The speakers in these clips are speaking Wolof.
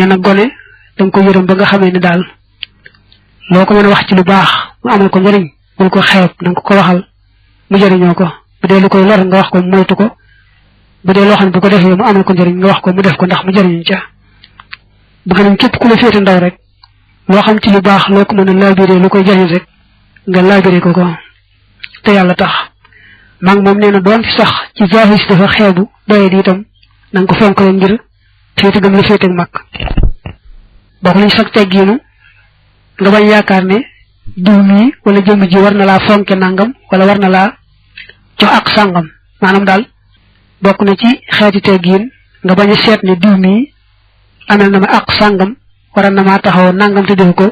neena gone dang ko yërëm ba nga xamé ni dal loko mëna wax ci lu baax mu amal ko njariñ bul ko xeeb dang ko waxal mu jariñoo ko bu dee lu koy lor nga wax ko moytu ko bu dee loo xam bu ko defee mu amal ko njariñ nga wax ko mu def ko ndax mu jariñu ca bëgg nañ képp ku la féete ndaw rek loo xam ci lu baax loo ko mën a laabiré lu koy jariñ rek nga laabiré ko te yàlla tax maa ngi moom nee na doon fi sax ci zahis dafa xeebu doye di itam na nga ko fonk leen ngir féete gëm la féete ak mag bokk nañ sax teggiinu nga bañ yaakaar ne diw mii wala jëmm ji war na laa fonke nangam wala war na laa jox ak sàngam maanaam daal bokk na ci xeeti teggiin nga bañ a seet ne diw mii amel na ma ak sàngam waral na maa taxaw nangam te def ko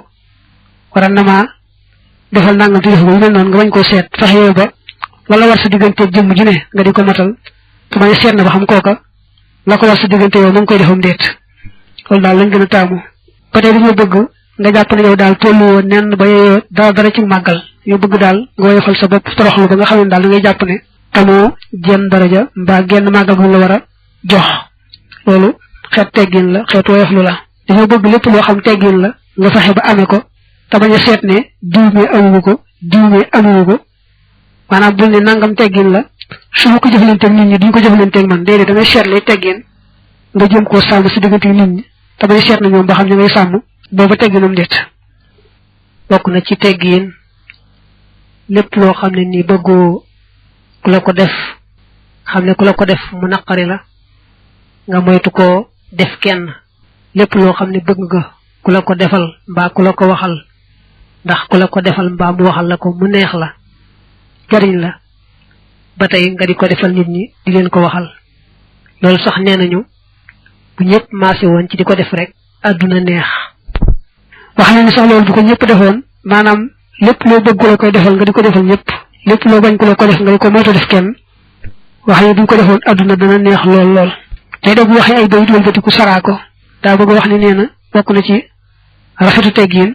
waral na maa defal nangam te def ko yu mel noonu nga bañ koo seet fexe ba wala war sa diggante jëmm ji ne nga di ko matal te bañ a seet na ba xam kooka la ko war sa diggante yow ma ngi koy defam déet loolu daal lañ gën a taamu peut-être dañoo bëgg nga jàpp ne yow daal tollu woon nen ba yeyoo dara ci màggal yow bëgg daal nga woyofal sa bopp toroxlu ba nga xam ne daal da ngay jàpp ne tamoo jenn daraja mbaa genn màggal bu la war a jox loolu xeet teggin la xeet woyoflu la dañoo bëgg lépp loo xam teggin la nga fexe ba amee ko te bañ a seet ne diw mi amuwu ko diw mi amuwu ko maanaam bul ne nangam teggin la su ma ko jëflanteeg nit ñi duñ ko jëflanteeg man déedéet da ngay seet lay teggin nga jëm koo sàmm si diggante nit ñi te bañ a seet na ñoom ba xam ñu ngay sàmm booba tegginam déet bokk na ci teggin lépp loo xam ne nii bëggoo ku la ko def xam ne ku la ko def mu naqari la nga moytu ko def kenn lépp loo xam ne bëgg nga ku la ko defal mbaa ku la ko waxal ndax ku la ko defal mbaa mu waxal la ko mu neex la jariñ la ba tey nga di ko defal nit ñi di leen ko waxal loolu sax nee nañu bu ñëpp maase woon ci di ko def rek àdduna neex wax nañu sax loolu bu ko ñëpp defoon maanaam lépp loo bëgg ku la koy defal nga di ko defal ñëpp lépp loo bañ ku la ko def nga di ko moytu def kenn wax ne bu ñu ko defoon àdduna dana neex lool lool tey da bu waxee ay bayit wëlbatiku saraa ko daa bëgg wax ne nee na bokk na ci rafetu teggin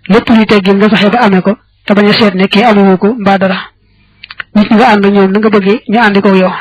lépp luy teggin nga fexe ba amee ko te bañ a seet ne kii amewu ko mbaa dara nit ñi nga ànd ñoom na nga bëggee ñu àndi ko yow